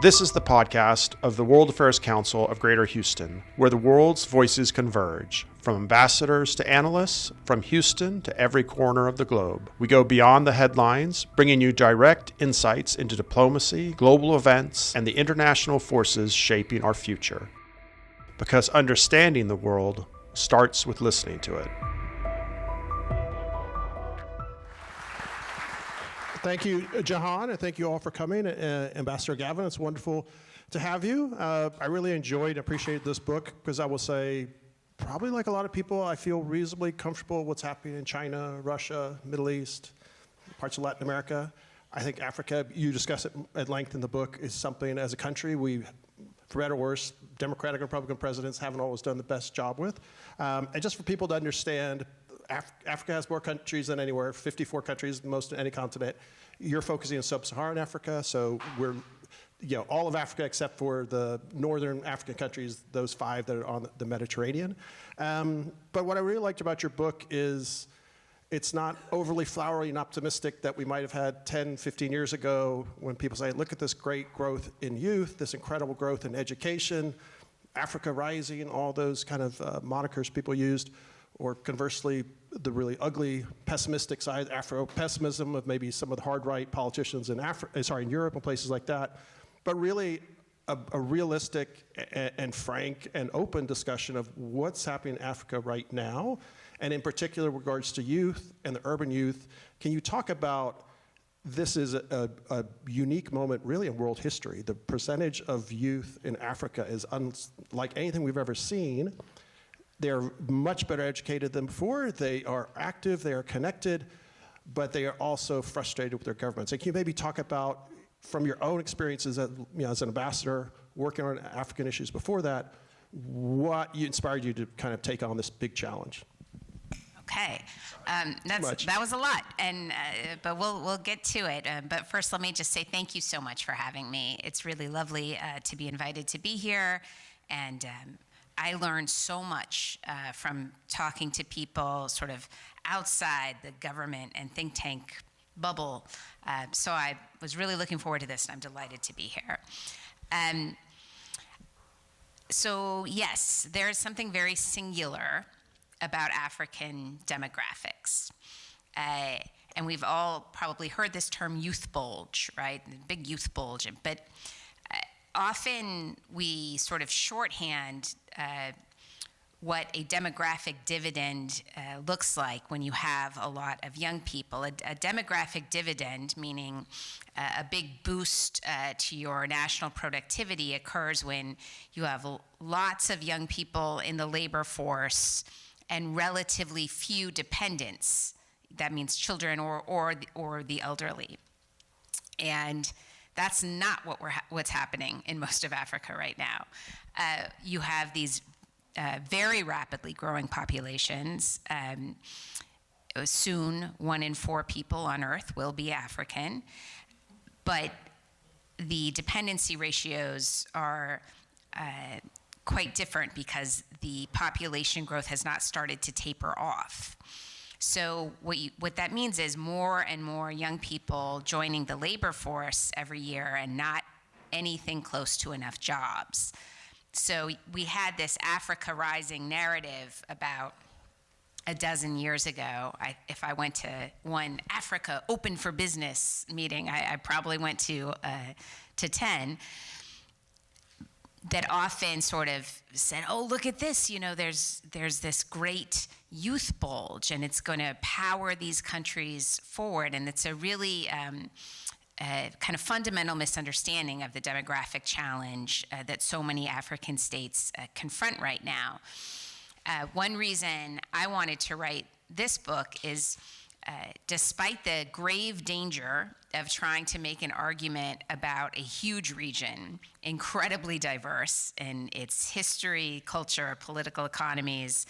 This is the podcast of the World Affairs Council of Greater Houston, where the world's voices converge, from ambassadors to analysts, from Houston to every corner of the globe. We go beyond the headlines, bringing you direct insights into diplomacy, global events, and the international forces shaping our future. Because understanding the world starts with listening to it. Thank you, Jahan, and thank you all for coming. Ambassador Gavin, it's wonderful to have you. I really enjoyed and appreciated this book because I will say, probably like a lot of people, I feel reasonably comfortable with what's happening in China, Russia, Middle East, parts of Latin America. I think Africa, you discuss it at length in the book, is something as a country we, for better or worse, Democratic and Republican presidents haven't always done the best job with. And just for people to understand, Africa has more countries than anywhere, 54 countries, most in any continent. You're focusing on sub-Saharan Africa, so we're, all of Africa except for the northern African countries, those 5 that are on the Mediterranean. But what I really liked about your book is it's not overly flowery and optimistic that we might have had 10, 15 years ago when people say, look at this great growth in youth, this incredible growth in education, Africa rising, all those kind of monikers people used. Or conversely, the really ugly, pessimistic side, Afro-pessimism of maybe some of the hard-right politicians in Europe and places like that. But really, a realistic and frank and open discussion of what's happening in Africa right now, and in particular, with regards to youth and the urban youth. Can you talk about this is a unique moment, really, in world history. The percentage of youth in Africa is unlike anything we've ever seen. They're much better educated than before. They are active, they are connected, but they are also frustrated with their governments. So can you maybe talk about, from your own experiences as an ambassador, working on African issues before that, what inspired you to kind of take on this big challenge? Okay, that was a lot, but we'll get to it. But first, let me just say thank you so much for having me. It's really lovely to be invited to be here, and I learned so much from talking to people sort of outside the government and think tank bubble. So I was really looking forward to this, and I'm delighted to be here. So yes, there is something very singular about African demographics. And we've all probably heard this term youth bulge, right? The big youth bulge. But often we sort of shorthand what a demographic dividend looks like when you have a lot of young people. A demographic dividend, meaning a big boost to your national productivity, occurs when you have lots of young people in the labor force and relatively few dependents. That means children or the elderly. And that's not what's happening in most of Africa right now. You have these very rapidly growing populations. Soon, 1 in 4 people on Earth will be African, but the dependency ratios are quite different because the population growth has not started to taper off. So what that means is more and more young people joining the labor force every year and not anything close to enough jobs. So we had this Africa Rising narrative about a dozen years ago. If I went to one Africa Open for Business meeting, I probably went to 10, that often sort of said, oh, look at this, there's this great youth bulge, and it's going to power these countries forward. And it's a really kind of fundamental misunderstanding of the demographic challenge that so many African states confront right now. One reason I wanted to write this book is despite the grave danger of trying to make an argument about a huge region, incredibly diverse in its history, culture, political economies,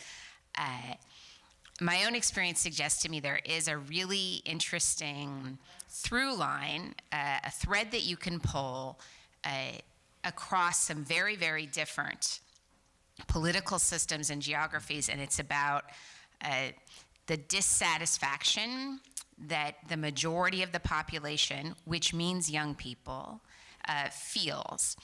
my own experience suggests to me there is a really interesting through line, a thread that you can pull across some very, very different political systems and geographies, and it's about the dissatisfaction that the majority of the population, which means young people, feels.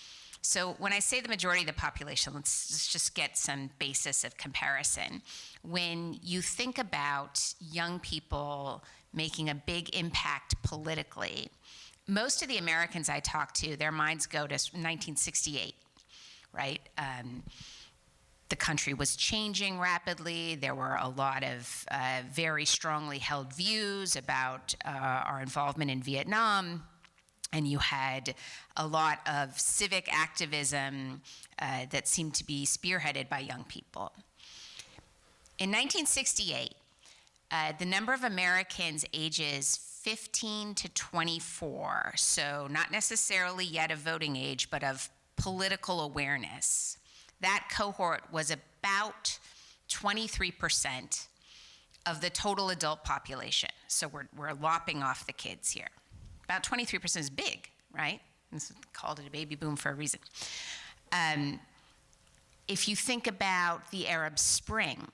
So when I say the majority of the population, let's just get some basis of comparison. When you think about young people making a big impact politically, most of the Americans I talk to, their minds go to 1968, right? The country was changing rapidly. There were a lot of very strongly held views about our involvement in Vietnam. And you had a lot of civic activism that seemed to be spearheaded by young people. In 1968, the number of Americans ages 15 to 24, so not necessarily yet of voting age, but of political awareness, that cohort was about 23% of the total adult population. So we're lopping off the kids here. About 23% is big, right? This is called it a baby boom for a reason. If you think about the Arab Spring,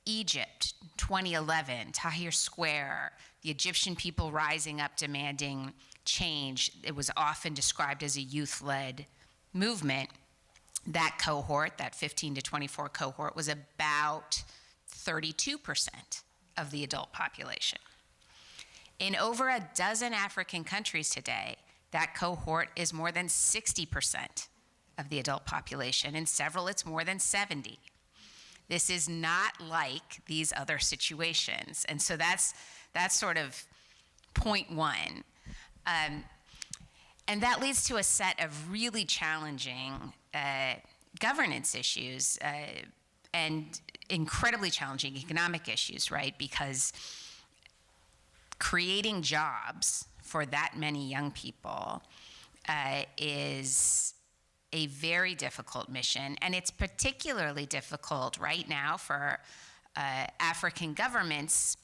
Egypt, 2011, Tahrir Square, the Egyptian people rising up demanding change, it was often described as a youth-led movement. That cohort, that 15 to 24 cohort, was about 32% of the adult population. In over a dozen African countries today, that cohort is more than 60% of the adult population. In several, it's more than 70. This is not like these other situations. And so that's sort of point one. And that leads to a set of really challenging governance issues and incredibly challenging economic issues, right? Because creating jobs for that many young people is a very difficult mission, and it's particularly difficult right now for African governments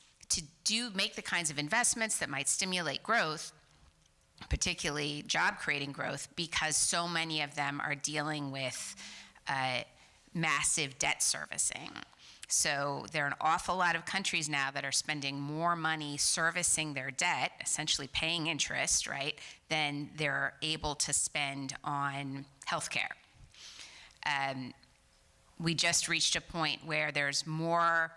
to make the kinds of investments that might stimulate growth, particularly job-creating growth, because so many of them are dealing with massive debt servicing. So there are an awful lot of countries now that are spending more money servicing their debt, essentially paying interest, right, than they're able to spend on healthcare. We just reached a point where there's more,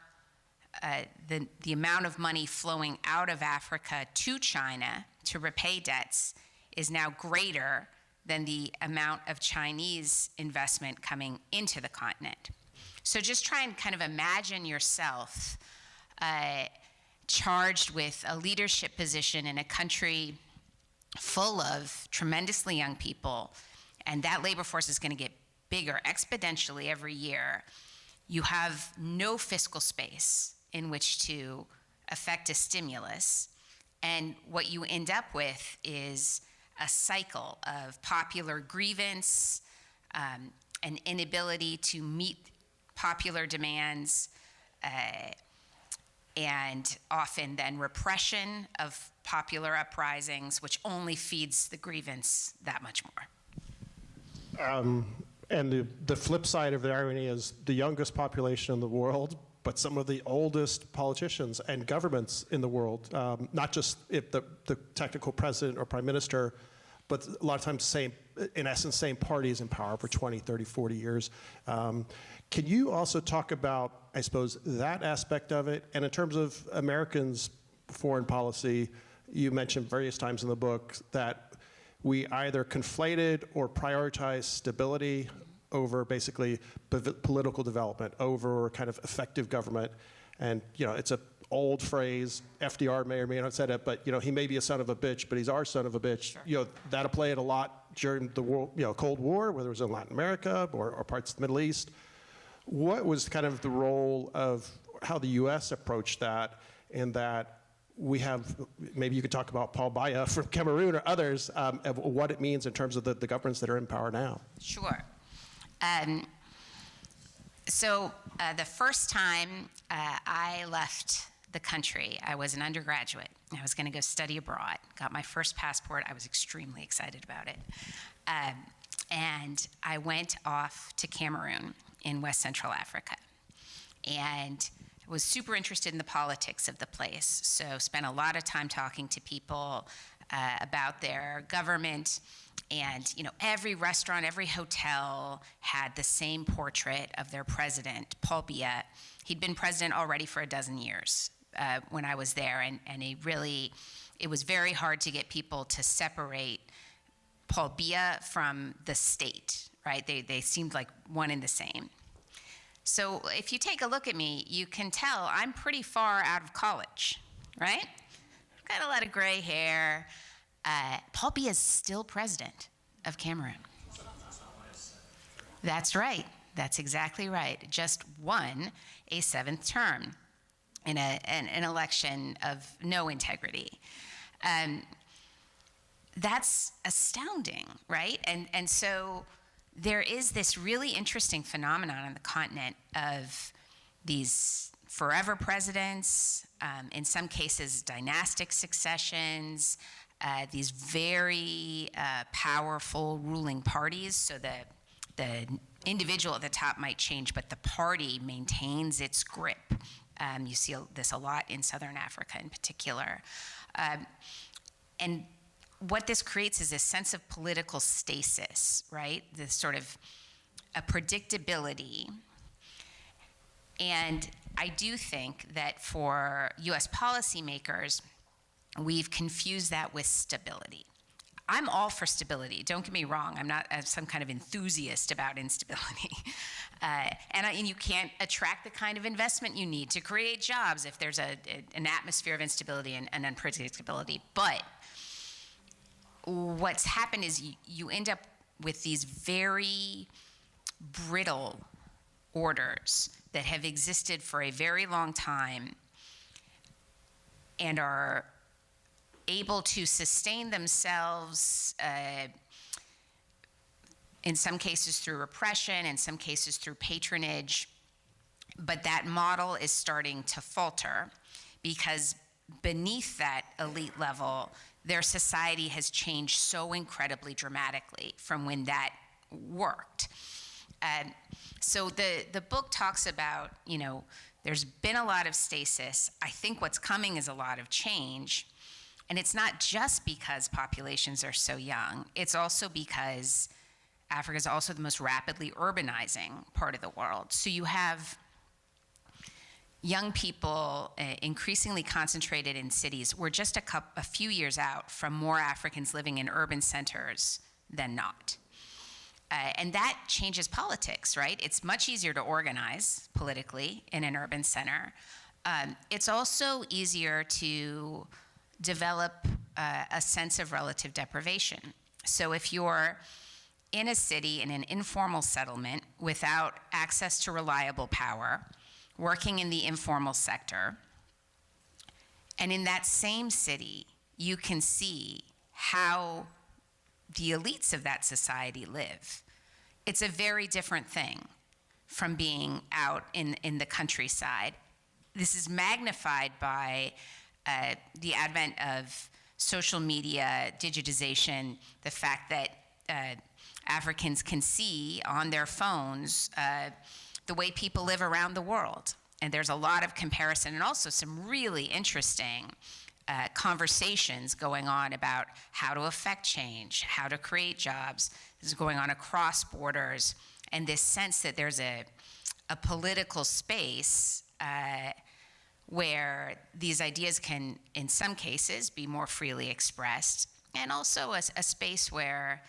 the amount of money flowing out of Africa to China to repay debts is now greater than the amount of Chinese investment coming into the continent. So just try and kind of imagine yourself charged with a leadership position in a country full of tremendously young people, and that labor force is going to get bigger exponentially every year. You have no fiscal space in which to effect a stimulus, and what you end up with is a cycle of popular grievance, an inability to meet popular demands, and often then repression of popular uprisings, which only feeds the grievance that much more. And the flip side of the irony is the youngest population in the world, but some of the oldest politicians and governments in the world, not just if the technical president or prime minister, but a lot of times in essence, same parties in power for 20, 30, 40 years. Can you also talk about, I suppose, that aspect of it? And in terms of Americans' foreign policy, you mentioned various times in the book that we either conflated or prioritized stability over basically political development, over kind of effective government. And, it's an old phrase, FDR may or may not have said it, but, he may be a son of a bitch, but he's our son of a bitch. Sure. That applied a lot during the Cold War, whether it was in Latin America or parts of the Middle East. What was kind of the role of how the U.S. approached that, in that we have, maybe you could talk about Paul Biya from Cameroon or others, of what it means in terms of the governments that are in power now? Sure. So the first time I left the country, I was an undergraduate. I was going to go study abroad. Got my first passport. I was extremely excited about it. And I went off to Cameroon in West Central Africa. And I was super interested in the politics of the place. So spent a lot of time talking to people about their government And every restaurant, every hotel had the same portrait of their president, Paul Biya. He'd been president already for a dozen years when I was there, and it was very hard to get people to separate Paul Biya from the state, right? They seemed like one and the same. So if you take a look at me, you can tell I'm pretty far out of college, right? I've got a lot of gray hair. Paul Biya is still president of Cameroon. That's right. That's exactly right. Just won a 7th term in an election of no integrity. That's astounding, right? And so there is this really interesting phenomenon on the continent of these forever presidents, in some cases dynastic successions, these very powerful ruling parties. So the individual at the top might change, but the party maintains its grip. You see this a lot in Southern Africa in particular. And what this creates is a sense of political stasis, right? This sort of a predictability. And I do think that for US policymakers, we've confused that with stability. I'm all for stability, don't get me wrong. I'm not some kind of enthusiast about instability. And you can't attract the kind of investment you need to create jobs if there's an atmosphere of instability and unpredictability. But what's happened is you end up with these very brittle orders that have existed for a very long time and are able to sustain themselves, in some cases through repression, in some cases through patronage. But that model is starting to falter because beneath that elite level, their society has changed so incredibly dramatically from when that worked. So the book talks about, there's been a lot of stasis. I think what's coming is a lot of change. And it's not just because populations are so young. It's also because Africa is also the most rapidly urbanizing part of the world. So you have young people increasingly concentrated in cities. We're just a few years out from more Africans living in urban centers than not. And that changes politics, right? It's much easier to organize politically in an urban center. It's also easier to develop a sense of relative deprivation. So if you're in a city, in an informal settlement, without access to reliable power, working in the informal sector, and in that same city, you can see how the elites of that society live. It's a very different thing from being out in the countryside. This is magnified by the advent of social media, digitization, the fact that Africans can see on their phones the way people live around the world. And there's a lot of comparison and also some really interesting conversations going on about how to affect change, how to create jobs. This is going on across borders, and this sense that there's a political space where these ideas can, in some cases, be more freely expressed, and also a space where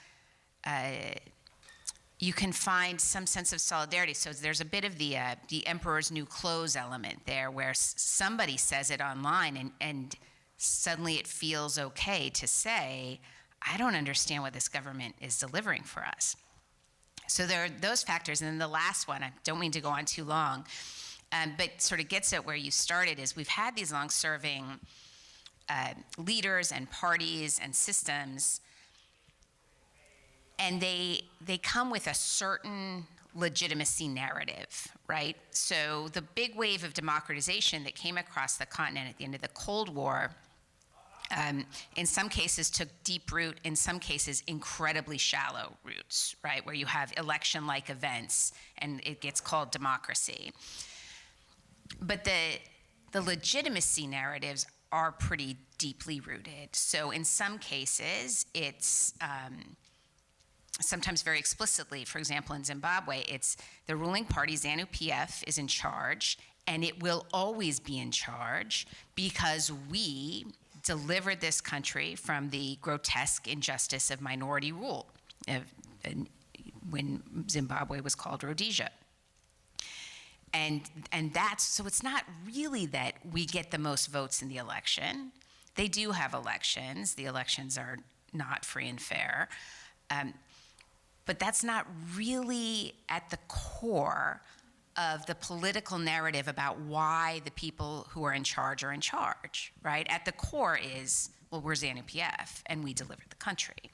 you can find some sense of solidarity. So there's a bit of the emperor's new clothes element there, where somebody says it online, and suddenly it feels okay to say, I don't understand what this government is delivering for us. So there are those factors. And then the last one, I don't mean to go on too long, but sort of gets at where you started, is we've had these long-serving leaders and parties and systems, and they come with a certain legitimacy narrative, right? So the big wave of democratization that came across the continent at the end of the Cold War, in some cases took deep root, in some cases incredibly shallow roots, right? Where you have election-like events and it gets called democracy. But the legitimacy narratives are pretty deeply rooted. So in some cases, it's sometimes very explicitly. For example, in Zimbabwe, it's the ruling party, ZANU-PF, is in charge, and it will always be in charge because we delivered this country from the grotesque injustice of minority rule when Zimbabwe was called Rhodesia. And that's, so it's not really that we get the most votes in the election. They do have elections. The elections are not free and fair. But that's not really at the core of the political narrative about why the people who are in charge, right? At the core is, well, we're ZANU-PF and we delivered the country.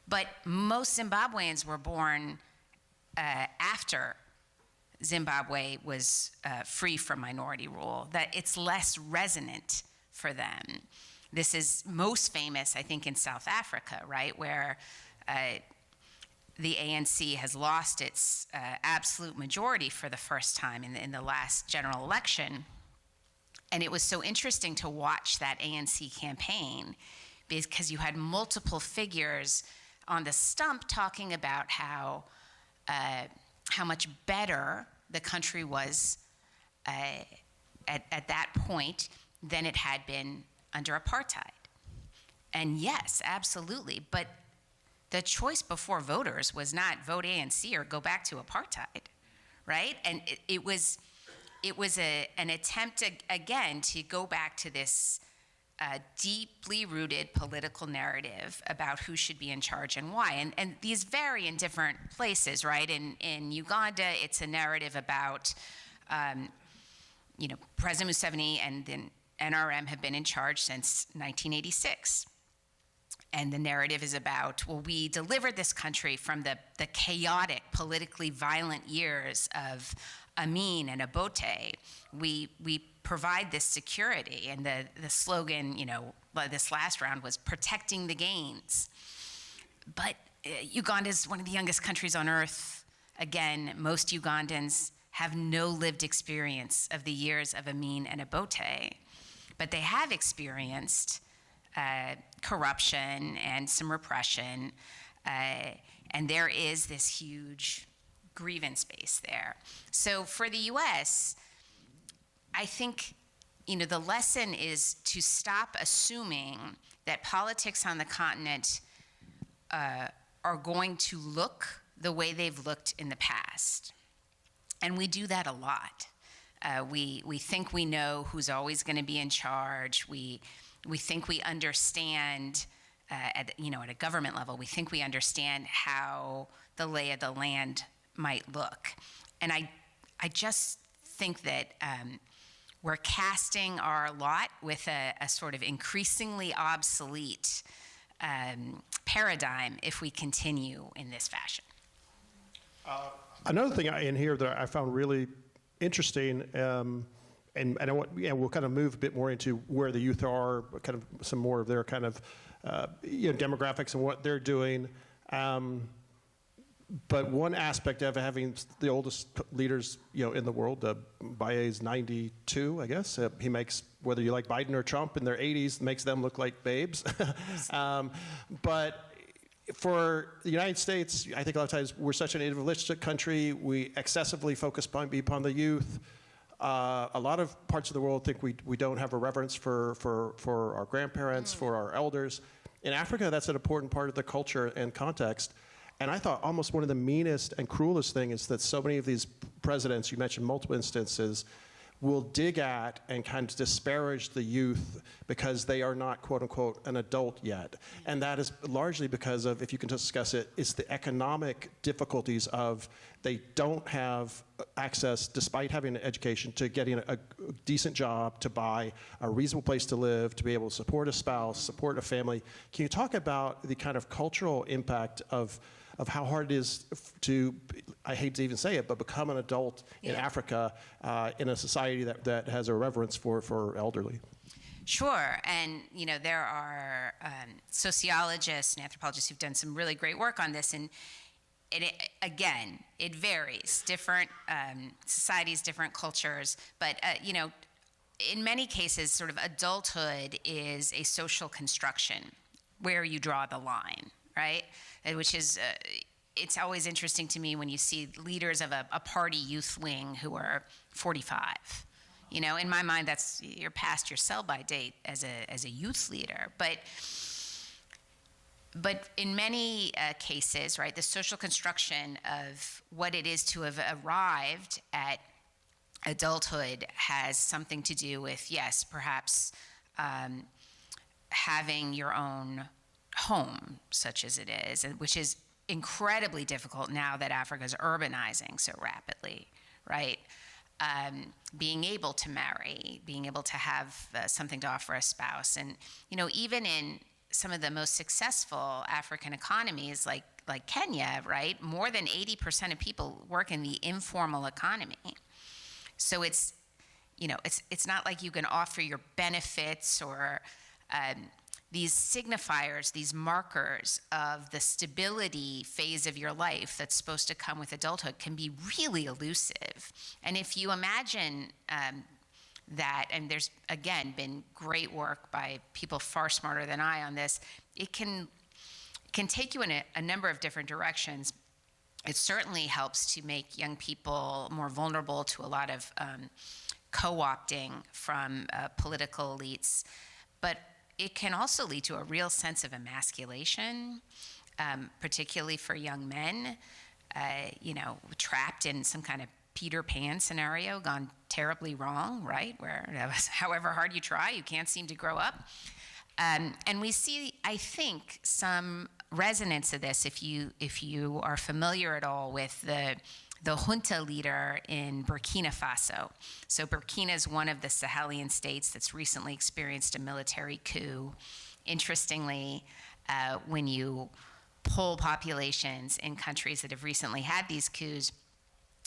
But most Zimbabweans were born after Zimbabwe was free from minority rule, that it's less resonant for them. This is most famous, I think, in South Africa, right, where the ANC has lost its absolute majority for the first time in the last general election. And it was so interesting to watch that ANC campaign because you had multiple figures on the stump talking about how much better the country was at that point than it had been under apartheid. And yes, absolutely, but the choice before voters was not vote ANC or go back to apartheid, right? And it was an attempt again to go back to this deeply rooted political narrative about who should be in charge and why. And these vary in different places, right? In Uganda, it's a narrative about, President Museveni and then NRM have been in charge since 1986. And the narrative is about, well, we delivered this country from the chaotic, politically violent years of Amin and Obote. We provide this security. And the slogan, this last round was protecting the gains. But Uganda is one of the youngest countries on earth. Again, most Ugandans have no lived experience of the years of Amin and Obote. But they have experienced corruption and some repression, and there is this huge grievance base there. So for the US, I think the lesson is to stop assuming that politics on the continent are going to look the way they've looked in the past. And we do that a lot. We think we know who's always going to be in charge. We think we understand, at a government level, we think we understand how the lay of the land might look. And I just think that we're casting our lot with a sort of increasingly obsolete paradigm if we continue in this fashion. Another thing in here that I found really interesting, and I want, we'll kind of move a bit more into where the youth are, kind of some more of their kind of demographics and what they're doing. But one aspect of having the oldest leaders in the world, Baye's 92, I guess. He makes, whether you like Biden or Trump in their 80s, makes them look like babes. But for the United States, I think a lot of times we're such an individualistic country. We excessively focus upon the youth. A lot of parts of the world think we don't have a reverence for our grandparents, for our elders. In Africa, that's an important part of the culture and context. And I thought almost one of the meanest and cruelest things is that so many of these presidents, you mentioned multiple instances, will dig at and kind of disparage the youth because they are not, quote unquote, an adult yet. And that is largely because of, if you can discuss it, it's the economic difficulties of they don't have access, despite having an education, to getting a decent job, to buy a reasonable place to live, to be able to support a spouse, support a family. Can you talk about the kind of cultural impact of how hard it is to, I hate to even say it, but become an adult in Africa in a society that has a reverence for elderly? Sure, and there are sociologists and anthropologists who've done some really great work on this, and it varies. Different societies, different cultures, but in many cases, sort of adulthood is a social construction where you draw the line, right? Which is, it's always interesting to me when you see leaders of a party youth wing who are 45. You know, in my mind, you're past your sell-by date as a youth leader. But in many cases, right, the social construction of what it is to have arrived at adulthood has something to do with, yes, perhaps having your own home, such as it is, which is incredibly difficult now that Africa is urbanizing so rapidly, right? Being able to marry, being able to have something to offer a spouse. And, you know, even in some of the most successful African economies like Kenya, right, more than 80% of people work in the informal economy. So it's, you know, it's not like you can offer your benefits or these signifiers, these markers of the stability phase of your life that's supposed to come with adulthood can be really elusive. And if you imagine that, and there's, again, been great work by people far smarter than I on this, it can take you in a number of different directions. It certainly helps to make young people more vulnerable to a lot of co-opting from political elites, but it can also lead to a real sense of emasculation, particularly for young men, you know, trapped in some kind of Peter Pan scenario, gone terribly wrong, right? Where however hard you try, you can't seem to grow up. And we see, I think, some resonance of this if you are familiar at all with the junta leader in Burkina Faso. So Burkina is one of the Sahelian states that's recently experienced a military coup. Interestingly, when you poll populations in countries that have recently had these coups,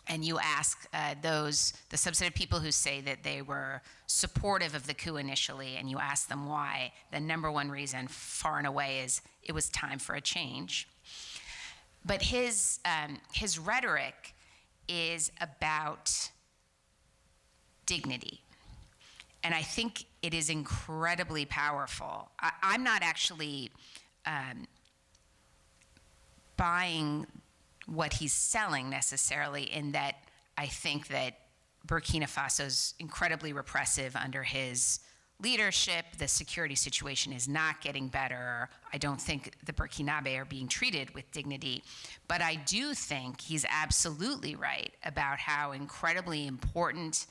and you ask the subset of people who say that they were supportive of the coup initially, and you ask them why, the number one reason, far and away, is it was time for a change. But his rhetoric is about dignity. And I think it is incredibly powerful. I'm not actually buying what he's selling necessarily, in that I think that Burkina Faso is incredibly repressive under his leadership. The security situation is not getting better. I don't think the Burkinabe are being treated with dignity. But I do think he's absolutely right about how incredibly important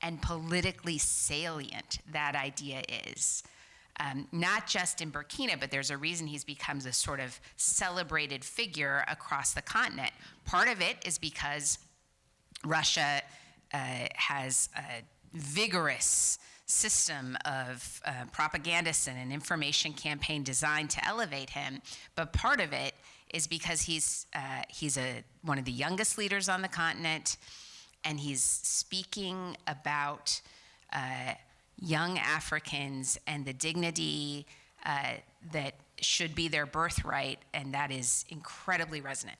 and politically salient that idea is. Not just in Burkina, but there's a reason he's become a sort of celebrated figure across the continent. Part of it is because Russia has a vigorous system of propagandists and an information campaign designed to elevate him. But part of it is because he's one of the youngest leaders on the continent, and he's speaking about young Africans and the dignity that should be their birthright, and that is incredibly resonant.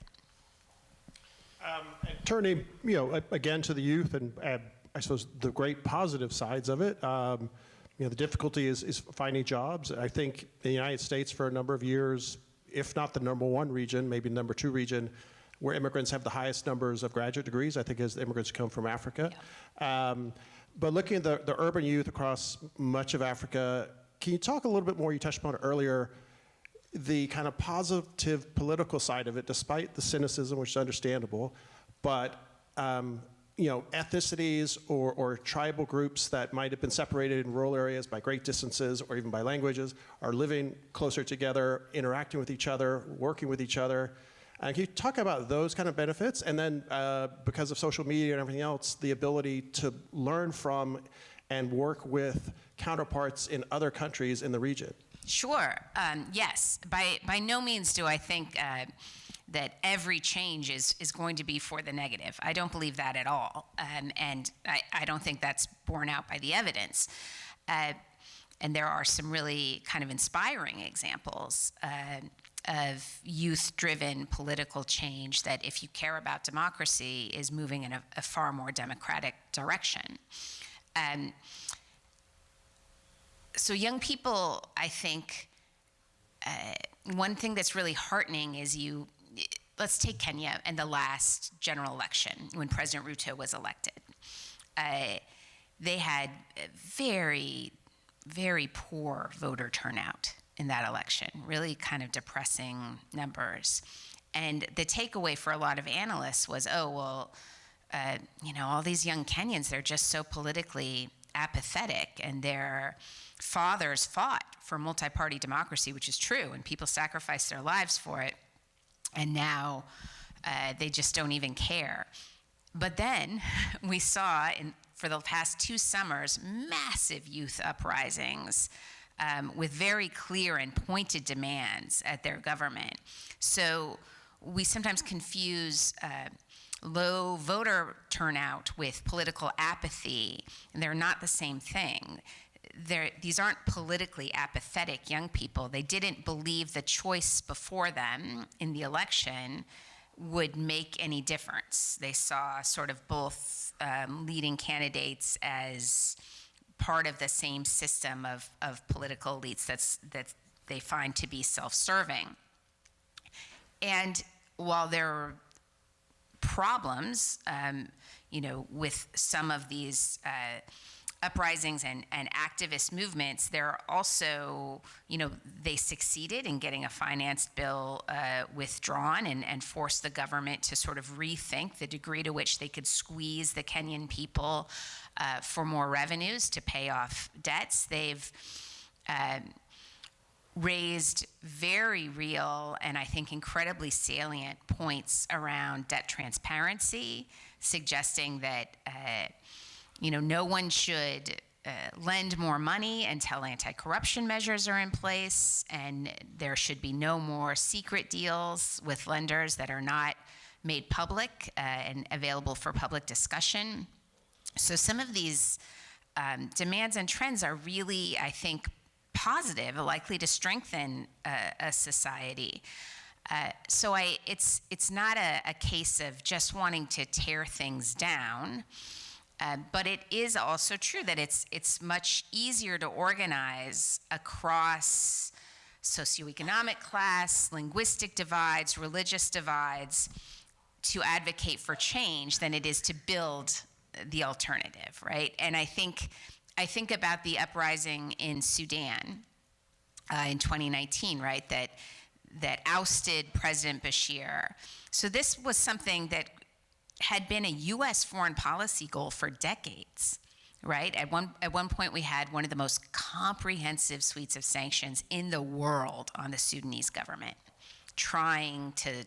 Turning, you know, again to the youth, and I suppose the great positive sides of it. You know, the difficulty is finding jobs. I think in the United States, for a number of years, if not the number one region, maybe number two region, where immigrants have the highest numbers of graduate degrees, I think, as immigrants come from Africa. Yeah. But looking at the urban youth across much of Africa, can you talk a little bit more, you touched upon it earlier, the kind of positive political side of it, despite the cynicism, which is understandable, but you know, ethnicities or tribal groups that might have been separated in rural areas by great distances or even by languages are living closer together, interacting with each other, working with each other. Can you talk about those kind of benefits? And then because of social media and everything else, the ability to learn from and work with counterparts in other countries in the region? Sure. Yes. By no means do I think that every change is going to be for the negative. I don't believe that at all. And I don't think that's borne out by the evidence. And there are some really kind of inspiring examples of youth-driven political change that, if you care about democracy, is moving in a far more democratic direction. So young people, I think, one thing that's really heartening is let's take Kenya and the last general election when President Ruto was elected. They had very, very poor voter turnout in that election, really kind of depressing numbers. And the takeaway for a lot of analysts was, all these young Kenyans, they're just so politically apathetic, and their fathers fought for multi-party democracy, which is true, and people sacrificed their lives for it, and now they just don't even care. But then we saw for the past 2 summers, massive youth uprisings with very clear and pointed demands at their government. So we sometimes confuse low voter turnout with political apathy, and they're not the same thing. These aren't politically apathetic young people. They didn't believe the choice before them in the election would make any difference. They saw sort of both leading candidates as part of the same system of political elites that they find to be self-serving. And while there are problems, with some of these uprisings and activist movements, there are also, they succeeded in getting a finance bill withdrawn and forced the government to sort of rethink the degree to which they could squeeze the Kenyan people for more revenues to pay off debts. They've raised very real and I think incredibly salient points around debt transparency, suggesting that no one should lend more money until anti-corruption measures are in place, and there should be no more secret deals with lenders that are not made public and available for public discussion. So some of these demands and trends are really, I think, positive, likely to strengthen a society. So it's not a case of just wanting to tear things down. But it is also true that it's much easier to organize across socioeconomic class, linguistic divides, religious divides, to advocate for change than it is to build the alternative, right? And I think about the uprising in Sudan in 2019, right? That ousted President Bashir. So this was something that had been a U.S. foreign policy goal for decades, right? At one point, we had one of the most comprehensive suites of sanctions in the world on the Sudanese government, trying to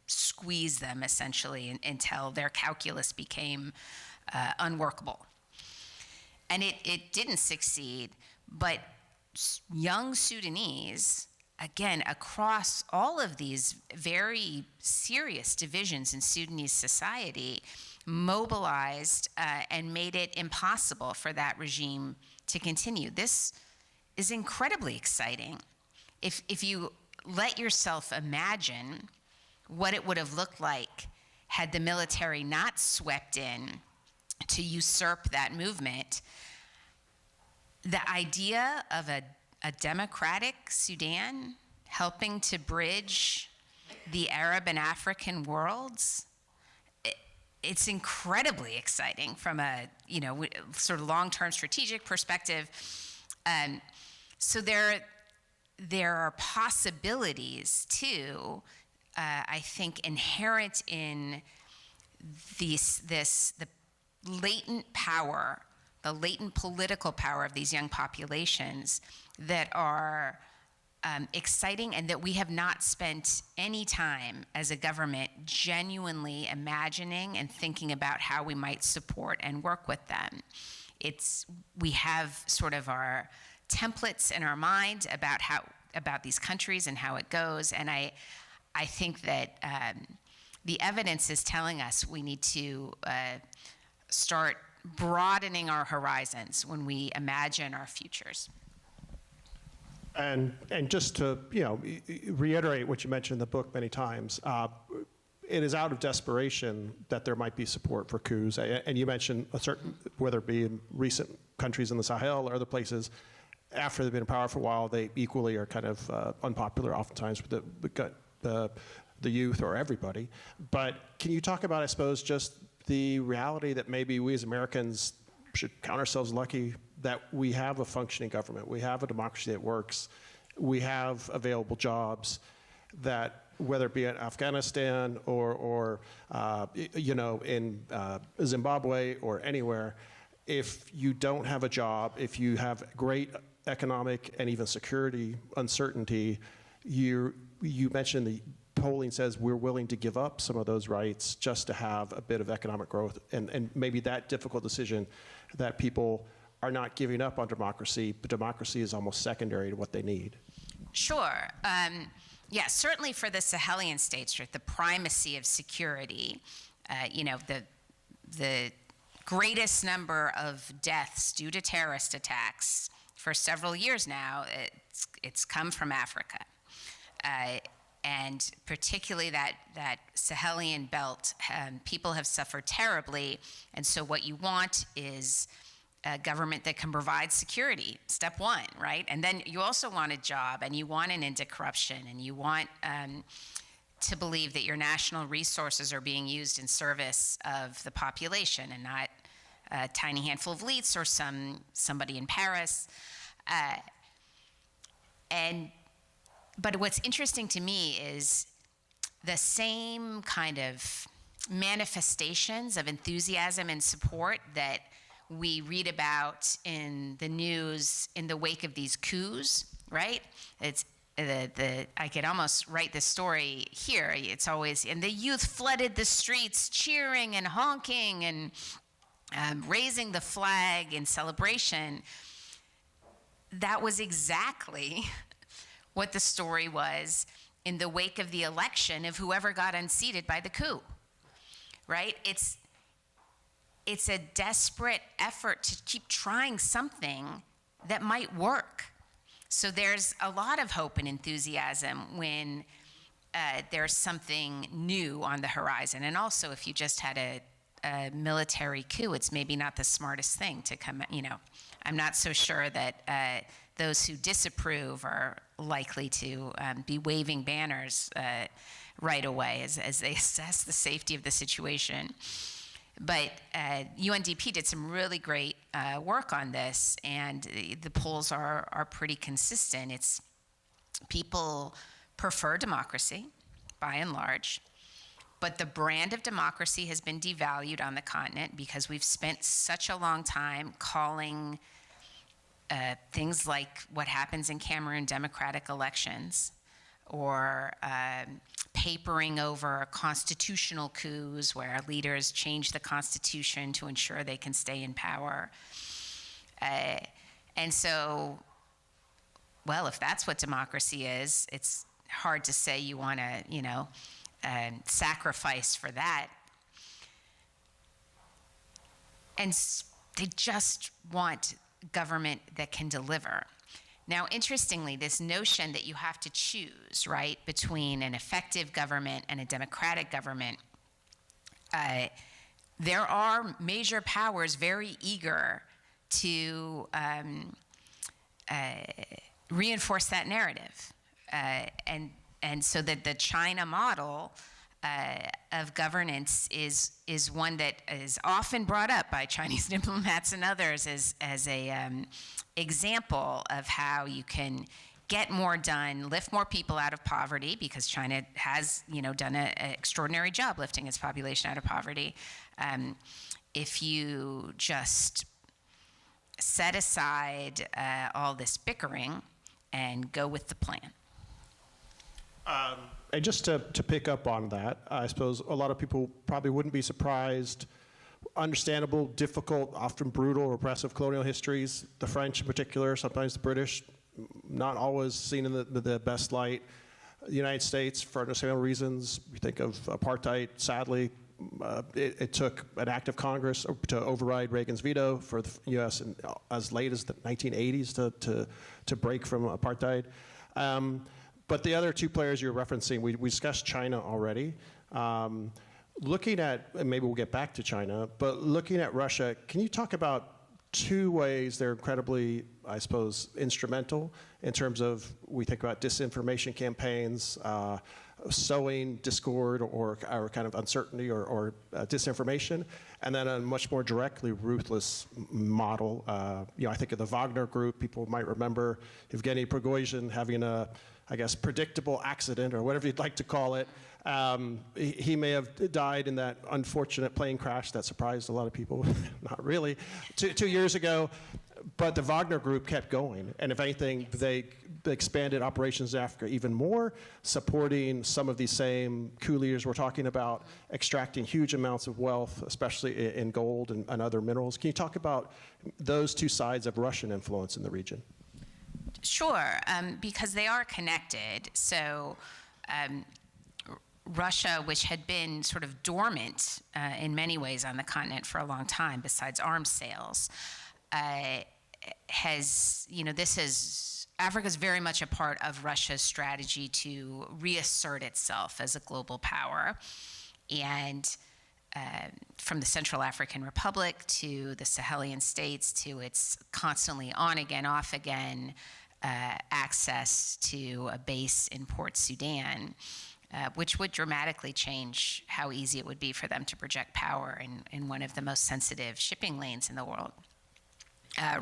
squeeze them essentially until their calculus became unworkable. And it didn't succeed, but young Sudanese, again, across all of these very serious divisions in Sudanese society, mobilized and made it impossible for that regime to continue. This is incredibly exciting. If you let yourself imagine what it would have looked like had the military not swept in to usurp that movement, the idea of a democratic Sudan helping to bridge the Arab and African worlds, it's incredibly exciting from a sort of long-term strategic perspective. So there are possibilities too, I think, inherent in the latent power, the latent political power of these young populations that are exciting, and that we have not spent any time as a government genuinely imagining and thinking about how we might support and work with them. We have sort of our templates in our mind about these countries and how it goes, and I think that the evidence is telling us we need to start broadening our horizons when we imagine our futures. And just to reiterate what you mentioned in the book many times, it is out of desperation that there might be support for coups. And you mentioned whether it be in recent countries in the Sahel or other places, after they've been in power for a while, they equally are kind of unpopular oftentimes with the the youth or everybody. But can you talk about, I suppose, just the reality that maybe we as Americans should count ourselves lucky that we have a functioning government, we have a democracy that works, we have available jobs, that whether it be in Afghanistan or in Zimbabwe or anywhere, if you don't have a job, if you have great economic and even security uncertainty, you mentioned the polling says we're willing to give up some of those rights just to have a bit of economic growth, and maybe that difficult decision that people are not giving up on democracy, but democracy is almost secondary to what they need. Sure. Yeah, certainly for the Sahelian states, right, the primacy of security, the greatest number of deaths due to terrorist attacks for several years now, it's come from Africa. And particularly that Sahelian belt, people have suffered terribly. And so what you want is a government that can provide security, step one, right? And then you also want a job, and you want an end to corruption, and you want to believe that your national resources are being used in service of the population and not a tiny handful of elites or somebody in Paris. But what's interesting to me is the same kind of manifestations of enthusiasm and support that we read about in the news in the wake of these coups, right? It's I could almost write this story here. It's always, and the youth flooded the streets cheering and honking and raising the flag in celebration. That was exactly what the story was in the wake of the election of whoever got unseated by the coup, right? It's a desperate effort to keep trying something that might work. So there's a lot of hope and enthusiasm when there's something new on the horizon. And also, if you just had a military coup, it's maybe not the smartest thing to come, I'm not so sure that those who disapprove are likely to be waving banners right away as they assess the safety of the situation. But UNDP did some really great work on this, and the polls are pretty consistent. It's people prefer democracy, by and large, but the brand of democracy has been devalued on the continent because we've spent such a long time calling things like what happens in Cameroon democratic elections, or papering over constitutional coups where leaders change the constitution to ensure they can stay in power. And so, well, if that's what democracy is, it's hard to say you want to, sacrifice for that. And they just want government that can deliver. Now, interestingly, this notion that you have to choose, right, between an effective government and a democratic government, there are major powers very eager to reinforce that narrative. And so that the China model of governance is one that is often brought up by Chinese diplomats and others as a example of how you can get more done, lift more people out of poverty, because China has, done an extraordinary job lifting its population out of poverty. If you just set aside all this bickering and go with the plan. And just to pick up on that, I suppose a lot of people probably wouldn't be surprised. Understandable, difficult, often brutal, repressive colonial histories, the French in particular, sometimes the British, not always seen in the best light. The United States, for understandable reasons, we think of apartheid, sadly, it took an act of Congress to override Reagan's veto for the U.S. As late as the 1980s to break from apartheid. But the other two players you're referencing, we discussed China already. Looking at, and maybe we'll get back to China, but looking at Russia, can you talk about two ways they're incredibly, I suppose, instrumental in terms of, we think about disinformation campaigns, sowing discord or kind of uncertainty or disinformation, and then a much more directly ruthless model. I think of the Wagner Group. People might remember Evgeny Prigozhin having a, I guess, predictable accident or whatever you'd like to call it. He may have died in that unfortunate plane crash that surprised a lot of people. Not really. 2 years ago. But the Wagner Group kept going, and if anything, they expanded operations in Africa even more, supporting some of these same coup leaders we're talking about, extracting huge amounts of wealth, especially in gold and other minerals. Can you talk about those two sides of Russian influence in the region? Sure, because they are connected. So Russia, which had been sort of dormant in many ways on the continent for a long time, besides arms sales, Africa is very much a part of Russia's strategy to reassert itself as a global power. And from the Central African Republic to the Sahelian states to its constantly on again, off again access to a base in Port Sudan, which would dramatically change how easy it would be for them to project power in one of the most sensitive shipping lanes in the world.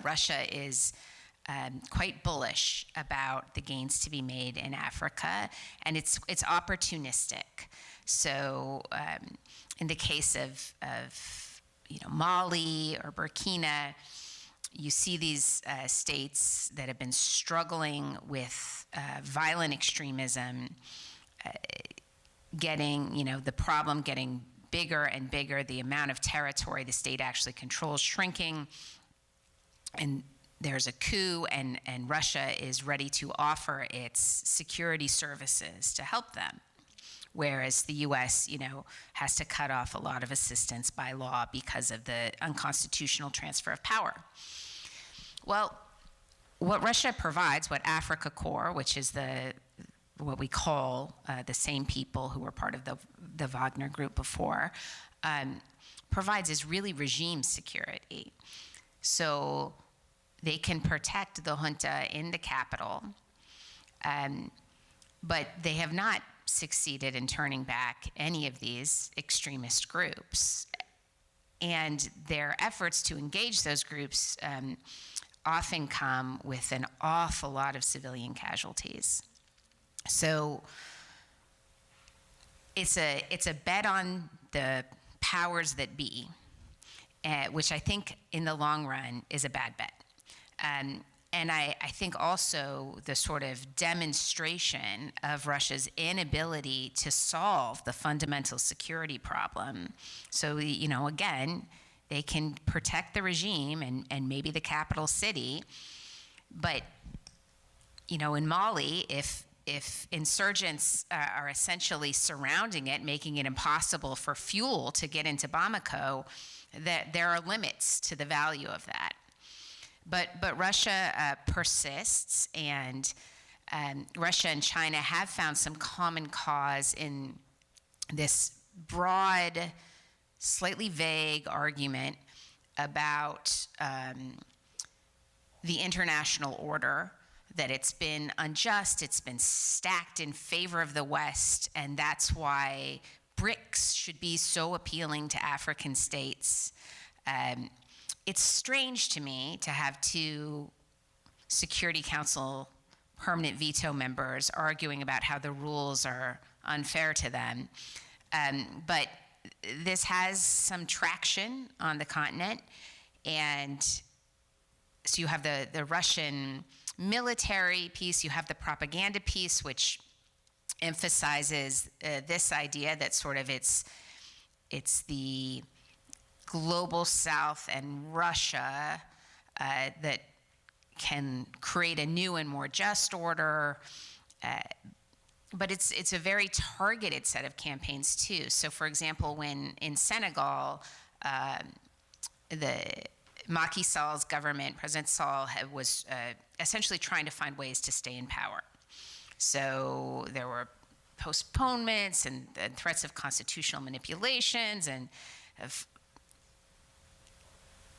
Russia is quite bullish about the gains to be made in Africa, and it's opportunistic. So, in the case of Mali or Burkina, you see these states that have been struggling with violent extremism, getting the problem getting bigger and bigger, the amount of territory the state actually controls shrinking. And there's a coup, and Russia is ready to offer its security services to help them, whereas the U.S., has to cut off a lot of assistance by law because of the unconstitutional transfer of power. Well, what Russia provides, what Africa Corps, which is what we call the same people who were part of the Wagner Group before, provides is really regime security. So they can protect the junta in the capital, but they have not succeeded in turning back any of these extremist groups. And their efforts to engage those groups often come with an awful lot of civilian casualties. So it's a bet on the powers that be, which I think in the long run is a bad bet. And I think also the sort of demonstration of Russia's inability to solve the fundamental security problem. So, again, they can protect the regime and maybe the capital city, but, in Mali, if insurgents are essentially surrounding it, making it impossible for fuel to get into Bamako, that there are limits to the value of that. But Russia persists, and Russia and China have found some common cause in this broad, slightly vague argument about the international order, that it's been unjust, it's been stacked in favor of the West, and that's why BRICS should be so appealing to African states. It's strange to me to have two Security Council permanent veto members arguing about how the rules are unfair to them. But this has some traction on the continent. And so you have the Russian military piece, you have the propaganda piece, which emphasizes this idea that sort of it's the global South and Russia that can create a new and more just order. But it's a very targeted set of campaigns too. So for example, when in Senegal, the Macky Sall's government, President Sall, was essentially trying to find ways to stay in power. So there were postponements and threats of constitutional manipulations, and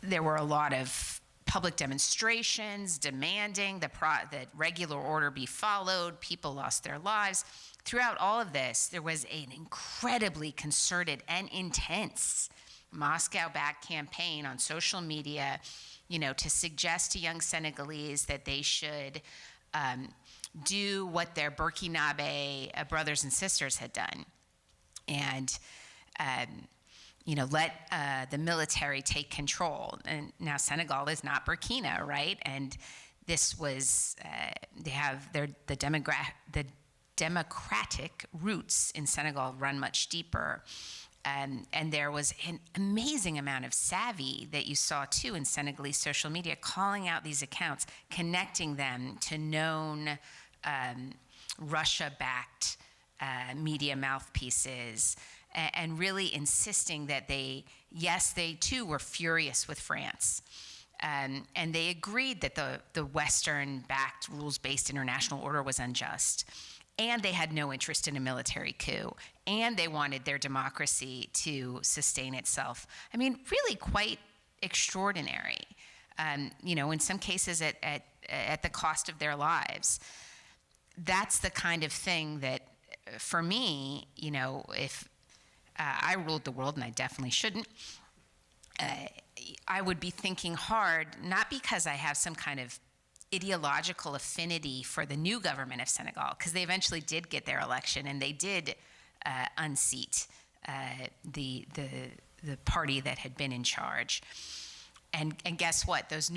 there were a lot of public demonstrations demanding that regular order be followed. People lost their lives. Throughout all of this, there was an incredibly concerted and intense Moscow-backed campaign on social media, to suggest to young Senegalese that they should do what their Burkinabe brothers and sisters had done, and let the military take control. And now Senegal is not Burkina, right? And this was they have the democratic roots in Senegal run much deeper. And there was an amazing amount of savvy that you saw too in Senegalese social media, calling out these accounts, connecting them to known Russia-backed media mouthpieces, and really insisting that they too were furious with France. And they agreed that the Western-backed rules-based international order was unjust. And they had no interest in a military coup. And they wanted their democracy to sustain itself. I mean, really quite extraordinary. In some cases at the cost of their lives. That's the kind of thing that, for me, if I ruled the world, and I definitely shouldn't, I would be thinking hard, not because I have some kind of ideological affinity for the new government of Senegal, because they eventually did get their election and they did unseat the party that had been in charge. And guess what? Those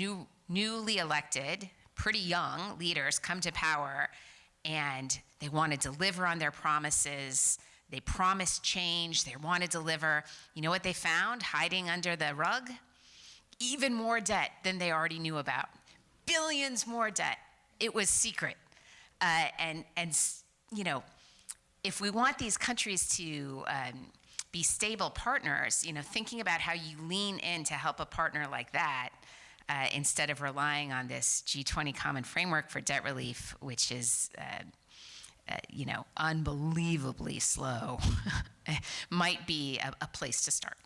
newly elected, pretty young leaders come to power, and they want to deliver on their promises. They promised change. They want to deliver. You know what they found hiding under the rug? Even more debt than they already knew about. Billions more debt. It was secret. And if we want these countries to be stable partners, thinking about how you lean in to help a partner like that, instead of relying on this G20 common framework for debt relief, which is unbelievably slow, might be a place to start.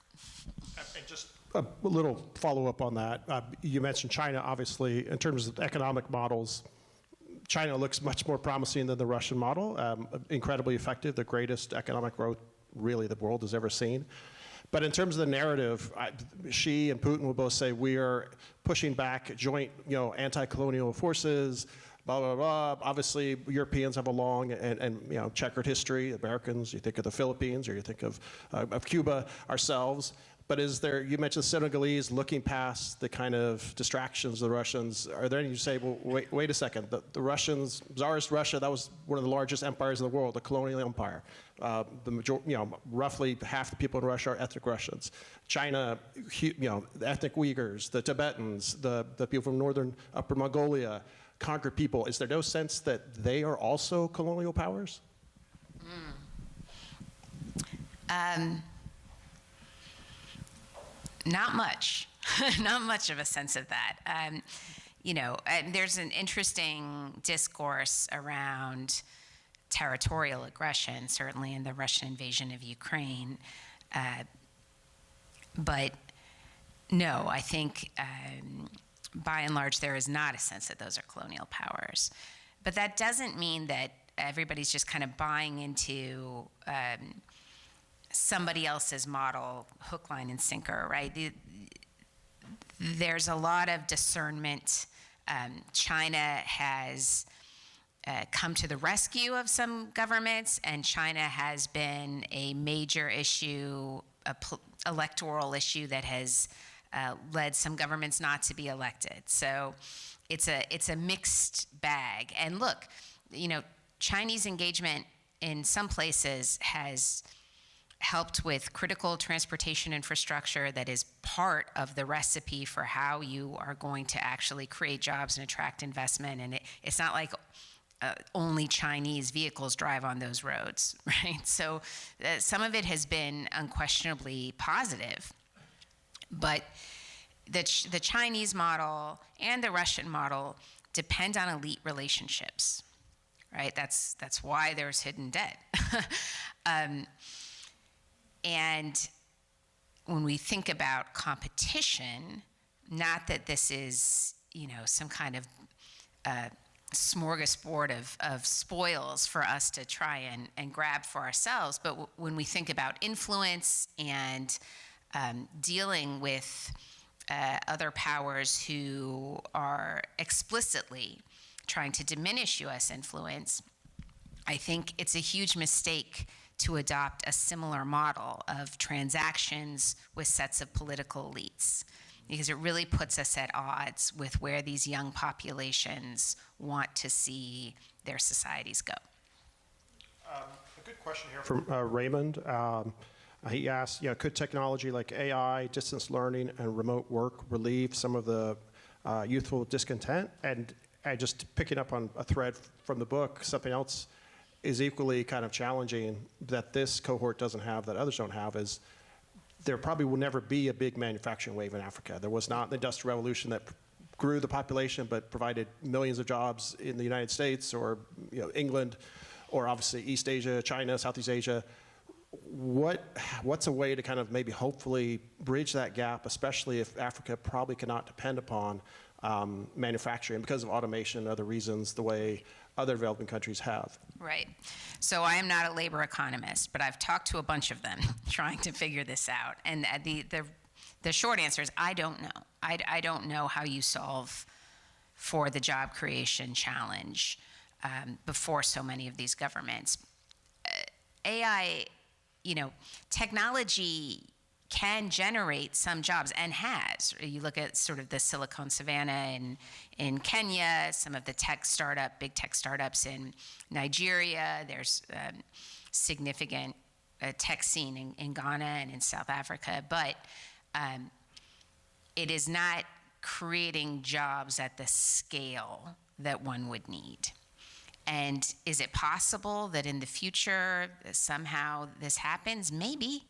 And just a little follow-up on that. You mentioned China, obviously, in terms of economic models. China looks much more promising than the Russian model, incredibly effective, the greatest economic growth really the world has ever seen. But in terms of the narrative, Xi and Putin will both say we are pushing back joint, anti-colonial forces, blah, blah, blah. Obviously, Europeans have a long and checkered history. Americans, you think of the Philippines, or you think of Cuba, ourselves. But you mentioned the Senegalese looking past the kind of distractions of the Russians. Are there any you say, well, wait a second, the Russians, Tsarist Russia, that was one of the largest empires in the world, the colonial empire. Roughly half the people in Russia are ethnic Russians. China, the ethnic Uyghurs, the Tibetans, the people from northern Upper Mongolia, conquered people. Is there no sense that they are also colonial powers? Not much. Not much of a sense of that. There's an interesting discourse around territorial aggression, certainly in the Russian invasion of Ukraine. But no, I think by and large there is not a sense that those are colonial powers. But that doesn't mean that everybody's just kind of buying into somebody else's model, hook, line, and sinker, right? There's a lot of discernment. China has come to the rescue of some governments, and China has been a major issue, electoral issue that has led some governments not to be elected. So it's a mixed bag. And look, Chinese engagement in some places has helped with critical transportation infrastructure that is part of the recipe for how you are going to actually create jobs and attract investment. And it's not like only Chinese vehicles drive on those roads, right? So some of it has been unquestionably positive. But the Chinese model and the Russian model depend on elite relationships, right? That's why there's hidden debt. And when we think about competition, not that this is, some kind of smorgasbord of spoils for us to try and grab for ourselves, but when we think about influence and dealing with other powers who are explicitly trying to diminish U.S. influence, I think it's a huge mistake to adopt a similar model of transactions with sets of political elites, because it really puts us at odds with where these young populations want to see their societies go. A good question here from Raymond. He asked, could technology like AI, distance learning, and remote work relieve some of the youthful discontent? And just picking up on a thread from the book, something else is equally kind of challenging that this cohort doesn't have, that others don't have, is there probably will never be a big manufacturing wave in Africa. There was not the Industrial Revolution that grew the population but provided millions of jobs in the United States or England, or obviously East Asia, China, Southeast Asia. What's a way to kind of maybe hopefully bridge that gap, especially if Africa probably cannot depend upon manufacturing because of automation and other reasons the way other developing countries have? Right. So I am not a labor economist, but I've talked to a bunch of them trying to figure this out. And the short answer is I don't know. I don't know how you solve for the job creation challenge before so many of these governments. AI, technology can generate some jobs and has. You look at sort of the Silicon Savannah in Kenya, some of the big tech startups in Nigeria. There's significant tech scene in Ghana and in South Africa, but it is not creating jobs at the scale that one would need. And is it possible that in the future somehow this happens? Maybe.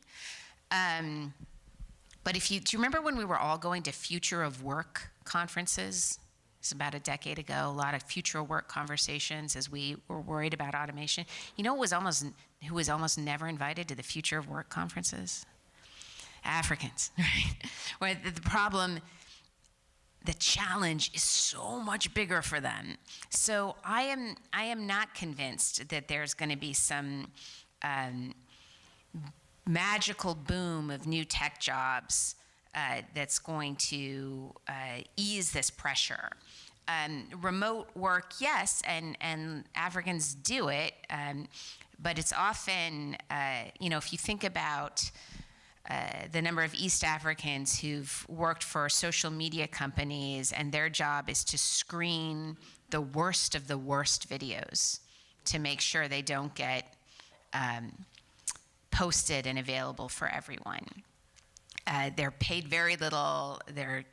But do you remember when we were all going to Future of Work conferences? It's about a decade ago, a lot of future of work conversations as we were worried about automation. Who was almost never invited to the Future of Work conferences? Africans, right? Where the challenge is so much bigger for them. So I am not convinced that there's going to be some magical boom of new tech jobs that's going to ease this pressure. Remote work, yes, and Africans do it, but it's often, if you think about the number of East Africans who've worked for social media companies and their job is to screen the worst of the worst videos to make sure they don't get posted and available for everyone. They're paid very little. They're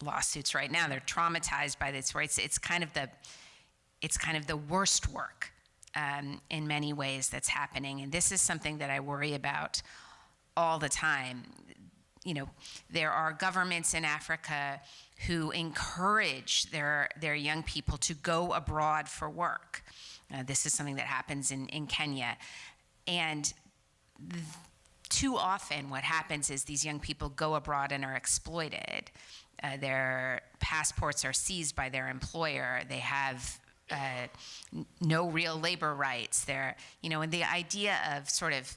lawsuits right now. They're traumatized by this. Right? It's kind of the worst work in many ways that's happening, and this is something that I worry about all the time. There are governments in Africa who encourage their young people to go abroad for work. This is something that happens in Kenya. And too often what happens is these young people go abroad and are exploited. Their passports are seized by their employer. They have no real labor rights. And the idea of sort of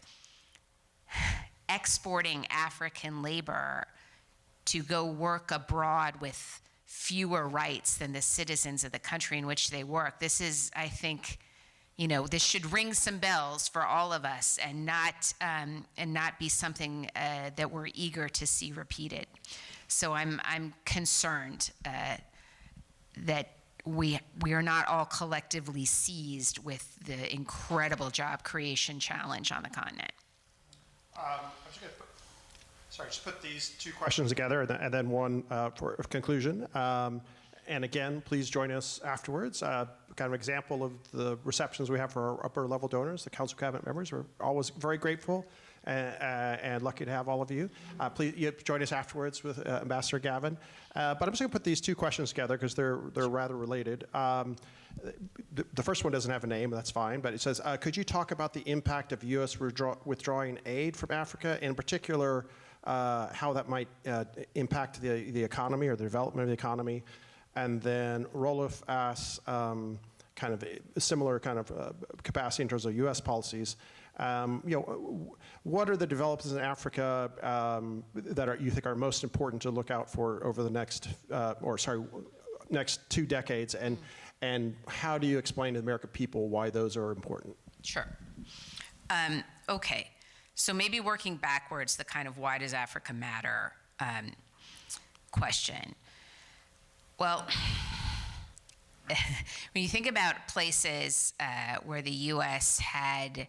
exporting African labor to go work abroad with fewer rights than the citizens of the country in which they work. This is, I think, this should ring some bells for all of us and not be something that we're eager to see repeated. So I'm concerned that we are not all collectively seized with the incredible job creation challenge on the continent. I'm just put these two questions together and then one for conclusion. And again, please join us afterwards. Kind of example of the receptions we have for our upper level donors, the Council Cabinet members. We're always very grateful and lucky to have all of you. Please join us afterwards with Ambassador Gavin. But I'm just going to put these two questions together because they're rather related. The first one doesn't have a name, that's fine, but it says, could you talk about the impact of U.S. withdrawing aid from Africa, in particular how that might impact the economy or the development of the economy. And then Rolf asks, kind of a similar kind of capacity in terms of U.S. policies. What are the developments in Africa that you think are most important to look out for over the next, next 2 decades, and how do you explain to the American people why those are important? Sure. Okay. So maybe working backwards, the kind of why does Africa matter question. Well, when you think about places where the U.S. had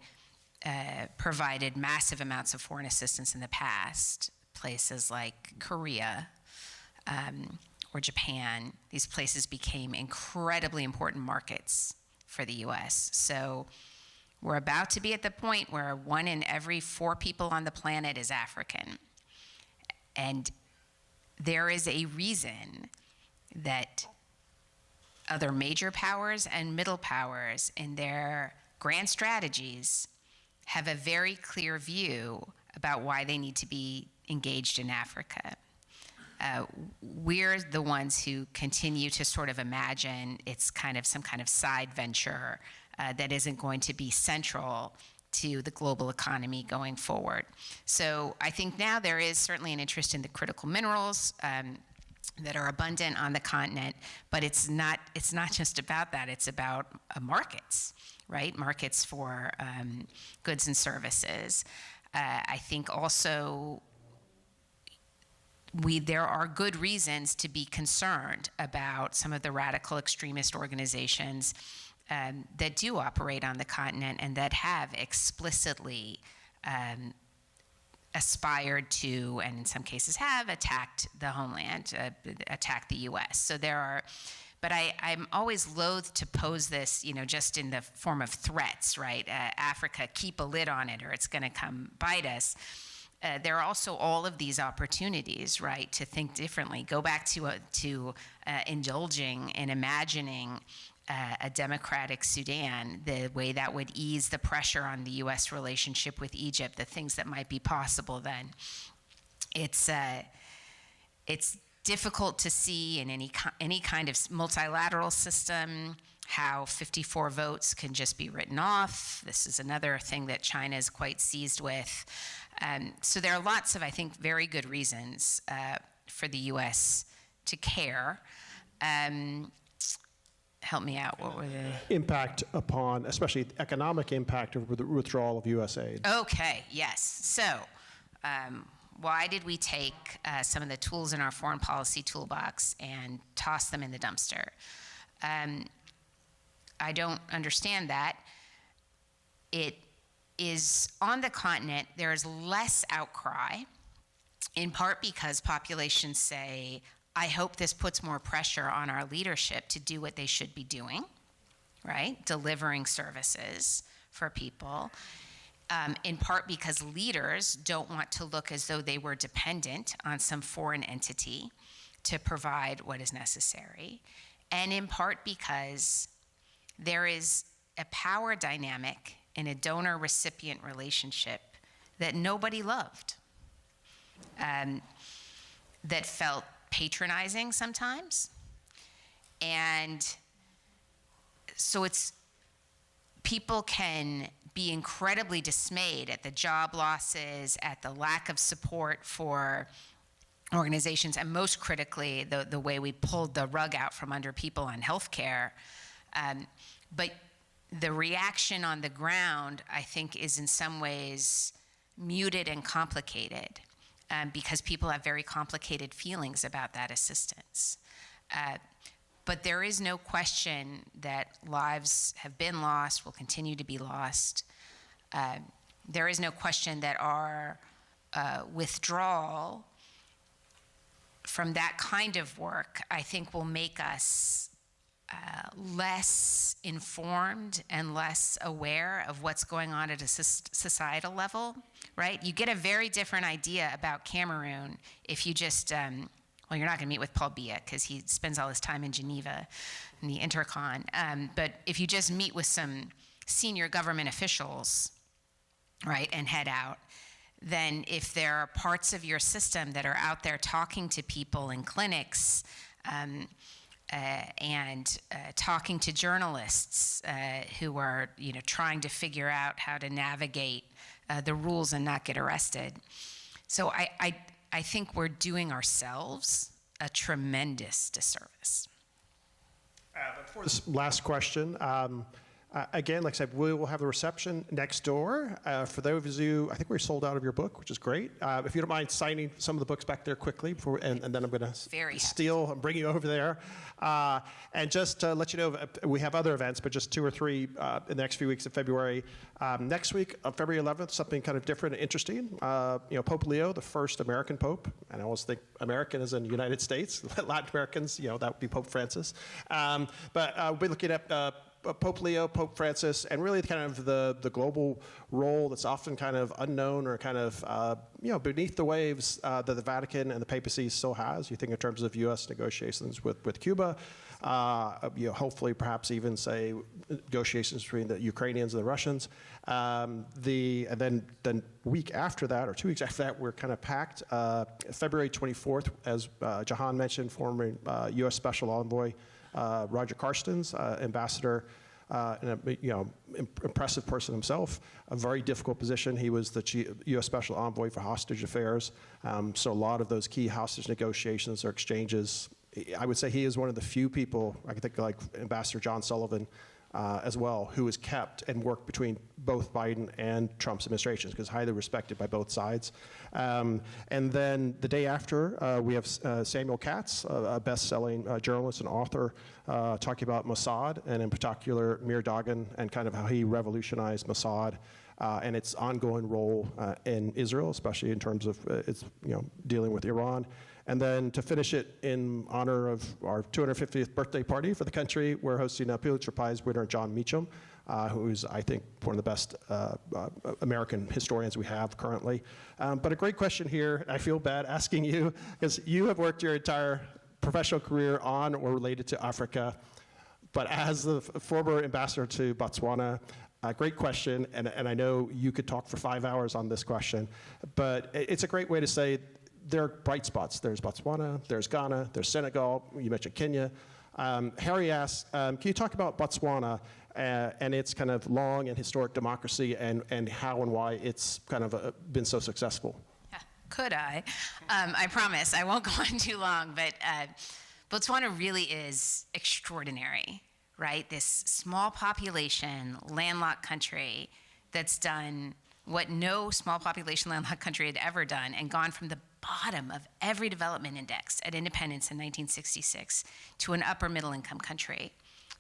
provided massive amounts of foreign assistance in the past, places like Korea or Japan, these places became incredibly important markets for the U.S. So we're about to be at the point where 1 in every 4 people on the planet is African. And there is a reason that other major powers and middle powers in their grand strategies have a very clear view about why they need to be engaged in Africa. We're the ones who continue to sort of imagine it's kind of some kind of side venture that isn't going to be central to the global economy going forward. So I think now there is certainly an interest in the critical minerals that are abundant on the continent, but it's not just about that. It's about markets, right? Markets for goods and services. I think also there are good reasons to be concerned about some of the radical extremist organizations that do operate on the continent and that have explicitly aspired to, and in some cases have, attacked the homeland, attacked the U.S. So there are, but I'm always loath to pose this, just in the form of threats, right? Africa, keep a lid on it or it's going to come bite us. There are also all of these opportunities, right, to think differently. Go back to indulging and imagining a democratic Sudan, the way that would ease the pressure on the U.S. relationship with Egypt, the things that might be possible then. It's difficult to see in any kind of multilateral system how 54 votes can just be written off. This is another thing that China is quite seized with. So there are lots of, I think, very good reasons for the U.S. to care. Help me out. What were the impact upon, especially economic impact of the withdrawal of U.S. aid? Okay, yes. So why did we take some of the tools in our foreign policy toolbox and toss them in the dumpster? I don't understand that. It is on the continent, there is less outcry, in part because populations say, I hope this puts more pressure on our leadership to do what they should be doing, right? Delivering services for people. In part because leaders don't want to look as though they were dependent on some foreign entity to provide what is necessary. And in part because there is a power dynamic in a donor-recipient relationship that nobody loved, that felt patronizing sometimes. And so people can be incredibly dismayed at the job losses, at the lack of support for organizations, and most critically, the way we pulled the rug out from under people on healthcare. But the reaction on the ground, I think, is in some ways muted and complicated. Because people have very complicated feelings about that assistance. But there is no question that lives have been lost, will continue to be lost. There is no question that our withdrawal from that kind of work, I think, will make us less informed and less aware of what's going on at a societal level, right? You get a very different idea about Cameroon if you just, you're not gonna meet with Paul Biya because he spends all his time in Geneva in the Intercon. But if you just meet with some senior government officials, right, and head out, then if there are parts of your system that are out there talking to people in clinics and talking to journalists who are, trying to figure out how to navigate the rules and not get arrested. So I think we're doing ourselves a tremendous disservice. Before this last question, again, like I said, we will have a reception next door. For those of you, I think we're sold out of your book, which is great. If you don't mind signing some of the books back there quickly, before, and then I'm going to steal and bring you over there. And just to let you know, we have other events, but just 2 or 3 in the next few weeks of February. Next week, on February 11th, something kind of different and interesting. Pope Leo, the first American pope, and I always think American is in the United States. Latin Americans, that would be Pope Francis. But we'll be looking at Pope Leo, Pope Francis, and really kind of the global role that's often kind of unknown or kind of beneath the waves that the Vatican and the papacy still has. You think in terms of U.S. negotiations with Cuba, hopefully perhaps even say negotiations between the Ukrainians and the Russians. And then week after that, or 2 weeks after that, we're kind of packed. February 24th, as Jahan mentioned, former U.S. Special Envoy Roger Carstens, ambassador, and impressive person himself. A very difficult position. He was the U.S. Special Envoy for Hostage Affairs. So a lot of those key hostage negotiations or exchanges, I would say he is one of the few people, I can think like Ambassador John Sullivan as well, who has kept and worked between both Biden and Trump's administrations, because highly respected by both sides. And then the day after, we have Samuel Katz, a best-selling journalist and author, talking about Mossad, and in particular Mir Dagan, and kind of how he revolutionized Mossad and its ongoing role in Israel, especially in terms of its dealing with Iran. And then to finish it in honor of our 250th birthday party for the country, we're hosting a Pulitzer Prize winner, John Meacham, who's, I think, one of the best American historians we have currently. But a great question here, I feel bad asking you, because you have worked your entire professional career on or related to Africa. But as the former ambassador to Botswana, a great question, and I know you could talk for 5 hours on this question, but it's a great way to say there are bright spots. There's Botswana, there's Ghana, there's Senegal, you mentioned Kenya. Harry asks, can you talk about Botswana and its kind of long and historic democracy and how and why it's kind of been so successful? Could I? I promise I won't go on too long, but Botswana really is extraordinary, right? This small population, landlocked country that's done what no small population landlocked country had ever done, and gone from the bottom of every development index at independence in 1966 to an upper middle income country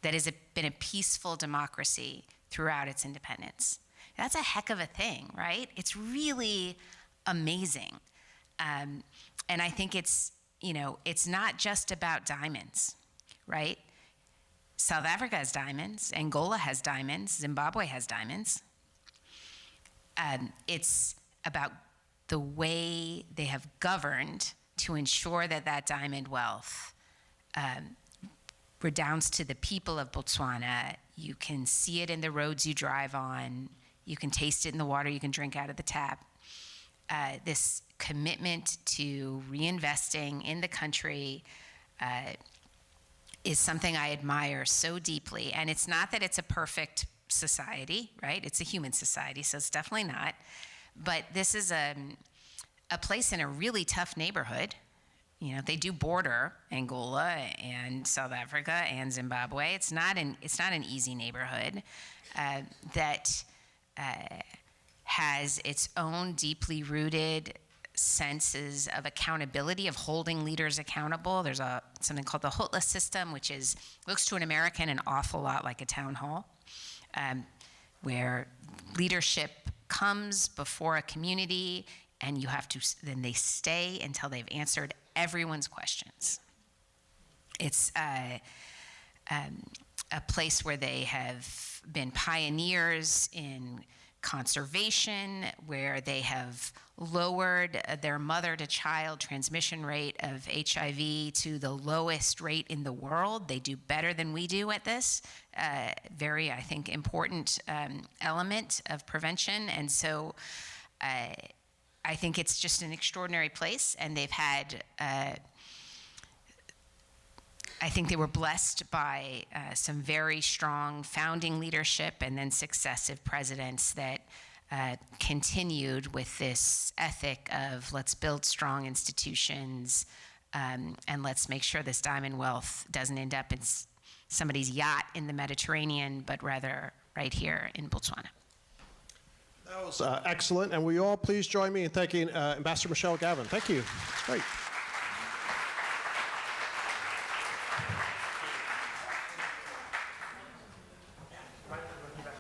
that has been a peaceful democracy throughout its independence. That's a heck of a thing, right? It's really amazing. And I think it's not just about diamonds, right? South Africa has diamonds, Angola has diamonds, Zimbabwe has diamonds. It's about the way they have governed to ensure that that diamond wealth redounds to the people of Botswana. You can see it in the roads you drive on. You can taste it in the water you can drink out of the tap. This commitment to reinvesting in the country is something I admire so deeply. And it's not that it's a perfect society, right? It's a human society, so it's definitely not. But this is a place in a really tough neighborhood. They do border Angola and South Africa and Zimbabwe. It's not an easy neighborhood that has its own deeply rooted senses of accountability, of holding leaders accountable. There's something called the Hotla system, which looks to an American an awful lot like a town hall, where leadership comes before a community, and then they stay until they've answered everyone's questions. It's a place where they have been pioneers in conservation, where they have lowered their mother-to-child transmission rate of HIV to the lowest rate in the world. They do better than we do at this. Very, I think, important element of prevention. And so I think it's just an extraordinary place, and they've had, I think they were blessed by some very strong founding leadership and then successive presidents that continued with this ethic of let's build strong institutions, and let's make sure this diamond wealth doesn't end up in somebody's yacht in the Mediterranean, but rather right here in Botswana. That was excellent, and will you all please join me in thanking Ambassador Michelle Gavin. Thank you. It's great.